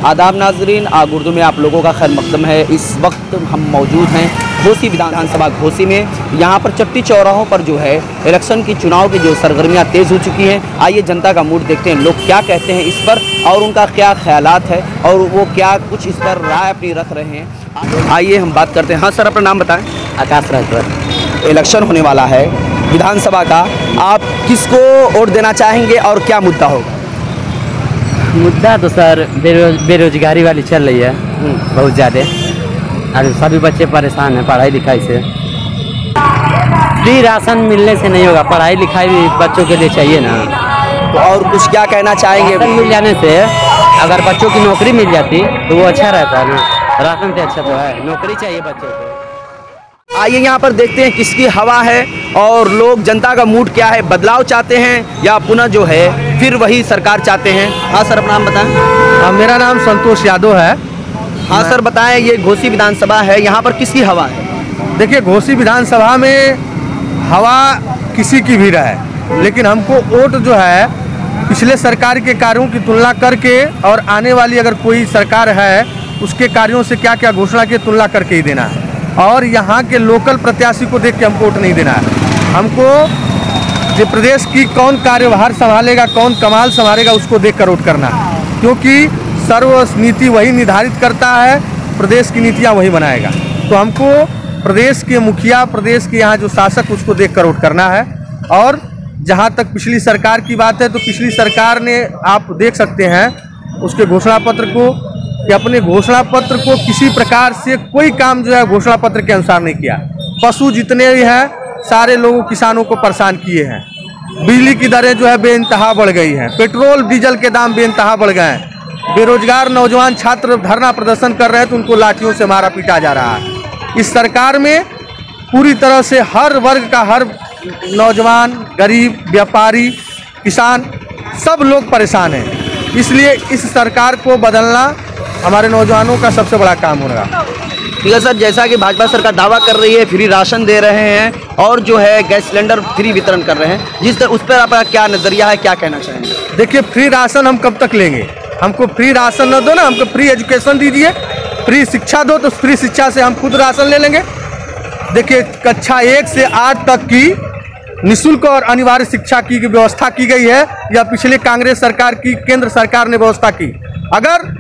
आदाब नाजरीन, उर्दू में आप लोगों का खैर मकदम है। इस वक्त हम मौजूद हैं घोसी विधानसभा घोसी में। यहाँ पर चट्टी चौराहों पर जो है इलेक्शन की चुनाव की जो सरगर्मियाँ तेज़ हो चुकी हैं। आइए जनता का मूड देखते हैं, लोग क्या कहते हैं इस पर और उनका क्या ख्यालात है और वो क्या कुछ इस पर राय अपनी रख रहे हैं। आइए हम बात करते हैं। हाँ सर, अपना नाम बताएं। आकाश राजभर। इलेक्शन होने वाला है विधानसभा का, आप किसको वोट देना चाहेंगे और क्या मुद्दा होगा? मुद्दा तो सर बेरोजगारी वाली चल रही है बहुत ज़्यादा, और सभी बच्चे परेशान हैं पढ़ाई लिखाई से। फ्री राशन मिलने से नहीं होगा, पढ़ाई लिखाई भी बच्चों के लिए चाहिए ना। तो और कुछ क्या कहना चाहेंगे? राशन मिल जाने से अगर बच्चों की नौकरी मिल जाती तो वो अच्छा रहता है ना। राशन से अच्छा तो है, नौकरी चाहिए बच्चों को। आइए यहाँ पर देखते हैं किसकी हवा है और लोग जनता का मूड क्या है। बदलाव चाहते हैं या पुनः जो है फिर वही सरकार चाहते हैं? हाँ सर, अपना नाम बताएं। मेरा नाम संतोष यादव है। हाँ सर बताएं, ये घोसी विधानसभा है, यहाँ पर किसकी हवा है? देखिए, घोसी विधानसभा में हवा किसी की भी रहे, लेकिन हमको वोट जो है पिछले सरकार के कार्यों की तुलना करके और आने वाली अगर कोई सरकार है उसके कार्यों से क्या क्या घोषणा की तुलना करके ही देना है। और यहाँ के लोकल प्रत्याशी को देख के हमको वोट नहीं देना है। हमको जो प्रदेश की कौन कार्यभार संभालेगा, कौन कमाल संभालेगा, उसको देख कर वोट करना है, क्योंकि सर्व नीति वही निर्धारित करता है, प्रदेश की नीतियाँ वही बनाएगा। तो हमको प्रदेश के मुखिया, प्रदेश के यहाँ जो शासक, उसको देख कर वोट करना है। और जहाँ तक पिछली सरकार की बात है तो पिछली सरकार ने, आप देख सकते हैं उसके घोषणा पत्र को, कि अपने घोषणा पत्र को किसी प्रकार से कोई काम जो है घोषणा पत्र के अनुसार नहीं किया। पशु जितने भी हैं सारे लोगों किसानों को परेशान किए हैं। बिजली की दरें जो है बेइंतहा बढ़ गई हैं, पेट्रोल डीजल के दाम बेइंतहा बढ़ गए हैं। बेरोजगार नौजवान छात्र धरना प्रदर्शन कर रहे हैं तो उनको लाठियों से मारा पीटा जा रहा है। इस सरकार में पूरी तरह से हर वर्ग का, हर नौजवान, गरीब, व्यापारी, किसान, सब लोग परेशान हैं। इसलिए इस सरकार को बदलना हमारे नौजवानों का सबसे बड़ा काम होगा। ठीक है सर, जैसा कि भाजपा सरकार दावा कर रही है फ्री राशन दे रहे हैं और जो है गैस सिलेंडर फ्री वितरण कर रहे हैं, जिस तरह उस पर आपका क्या नज़रिया है, क्या कहना चाहेंगे? देखिए, फ्री राशन हम कब तक लेंगे? हमको फ्री राशन न दो ना, हमको फ्री एजुकेशन दीजिए, फ्री शिक्षा दो, तो फ्री शिक्षा से हम खुद राशन ले लेंगे। देखिए, कक्षा 1 से 8 तक की निःशुल्क और अनिवार्य शिक्षा की व्यवस्था की गई है, या पिछले कांग्रेस सरकार की, केंद्र सरकार ने व्यवस्था की। अगर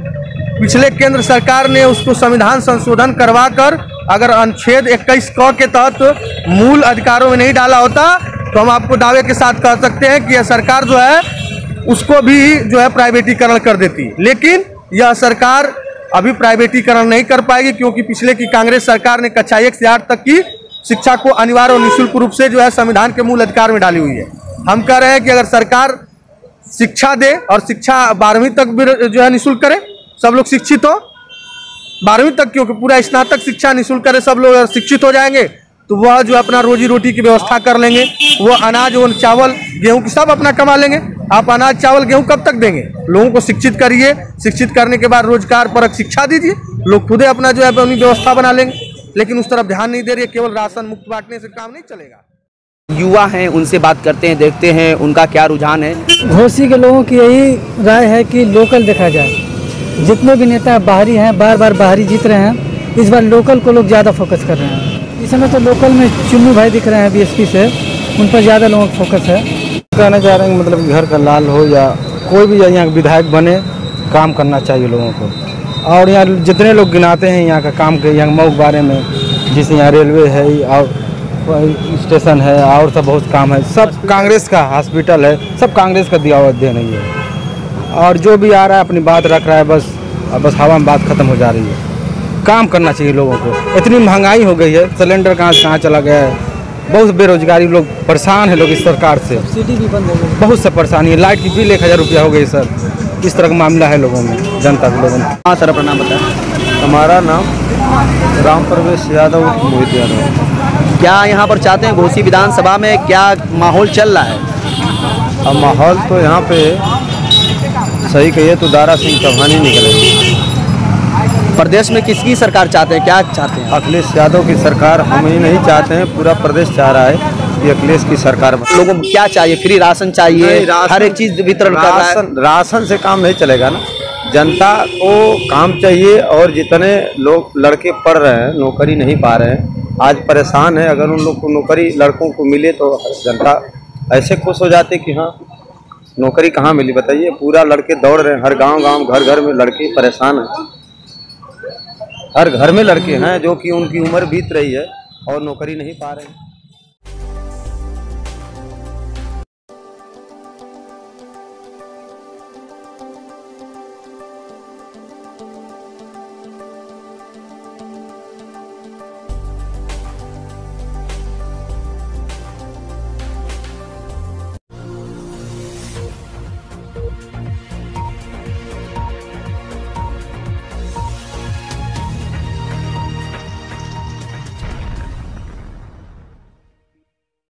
पिछले केंद्र सरकार ने उसको संविधान संशोधन करवा कर अगर अनुच्छेद 21 क के तहत मूल अधिकारों में नहीं डाला होता तो हम आपको दावे के साथ कह सकते हैं कि यह सरकार जो है उसको भी जो है प्राइवेटीकरण कर देती। लेकिन यह सरकार अभी प्राइवेटीकरण नहीं कर पाएगी, क्योंकि पिछले की कांग्रेस सरकार ने कक्षा 1 से 8 तक की शिक्षा को अनिवार्य और निःशुल्क रूप से जो है संविधान के मूल अधिकार में डाली हुई है। हम कह रहे हैं कि अगर सरकार शिक्षा दे और शिक्षा 12वीं तक भी जो है निःशुल्क करे, सब लोग शिक्षित हो 12वीं तक, क्योंकि पूरा स्नातक शिक्षा निःशुल्क करे, सब लोग शिक्षित हो जाएंगे तो वह जो अपना रोजी रोटी की व्यवस्था कर लेंगे। वो अनाज और चावल गेहूं की सब अपना कमा लेंगे। आप अनाज चावल गेहूं कब तक देंगे? लोगों को शिक्षित करिए, शिक्षित करने के बाद रोजगार परक शिक्षा दीजिए, लोग खुदे अपना जो है अपनी व्यवस्था बना लेंगे। लेकिन उस तरफ ध्यान नहीं दे रही है, केवल राशन मुक्त बांटने से काम नहीं चलेगा। युवा हैं, उनसे बात करते हैं, देखते हैं उनका क्या रुझान है। घोसी के लोगों की यही राय है कि लोकल देखा जाए। जितने भी नेता बाहरी हैं, बार बार बाहरी जीत रहे हैं, इस बार लोकल को लोग ज़्यादा फोकस कर रहे हैं। इस समय तो लोकल में चुन्नू भाई दिख रहे हैं बीएसपी से, उन पर ज़्यादा लोगों का फोकस है। कहना चाह रहे हैं मतलब घर का लाल हो या कोई भी यहाँ विधायक बने, काम करना चाहिए लोगों को। और यहाँ जितने लोग गिनाते हैं यहाँ का काम के, यहाँ मऊ के बारे में, जिससे यहाँ रेलवे है और स्टेशन है और सब बहुत काम है, सब कांग्रेस का हॉस्पिटल है, सब कांग्रेस का दिया हुआ दे नहीं है। और जो भी आ रहा है अपनी बात रख रहा है, बस हवा में बात खत्म हो जा रही है। काम करना चाहिए लोगों को। इतनी महंगाई हो गई है, सिलेंडर कहाँ से कहाँ चला गया है, बहुत बेरोजगारी, लोग परेशान है लोग इस सरकार से, सब्सिडी भी बंद हो गई, बहुत सा परेशानी है। लाइट की बिल 1000 रुपया हो गई सर, इस तरह का मामला है लोगों में, जनता के लोगों में। हाँ सर, अपना नाम बताएं। हमारा नाम राम प्रवेश यादव, मोहित यादव। क्या यहाँ पर चाहते हैं घोसी विधानसभा में क्या माहौल चल रहा है? अब माहौल तो यहाँ पे सही कहिए तो दारा सिंह चौहान ही निकलेंगे। प्रदेश में किसकी सरकार चाहते हैं, क्या चाहते हैं? अखिलेश यादव की सरकार हम ही नहीं चाहते हैं, पूरा प्रदेश चाह रहा है कि अखिलेश की सरकार। लोगों को क्या चाहिए? फ्री राशन चाहिए, हर एक चीज वितरण कर रहा है। राशन से काम नहीं चलेगा ना, जनता को काम चाहिए और जितने लोग लड़के पढ़ रहे हैं नौकरी नहीं पा रहे हैं, आज परेशान है। अगर उन लोग को नौकरी लड़कों को मिले तो जनता ऐसे खुश हो जाते कि हाँ नौकरी कहाँ मिली बताइए। पूरा लड़के दौड़ रहे हैं, हर गांव घर घर में लड़के परेशान हैं। हर घर में लड़के हैं जो कि उनकी उम्र बीत रही है और नौकरी नहीं पा रहे हैं।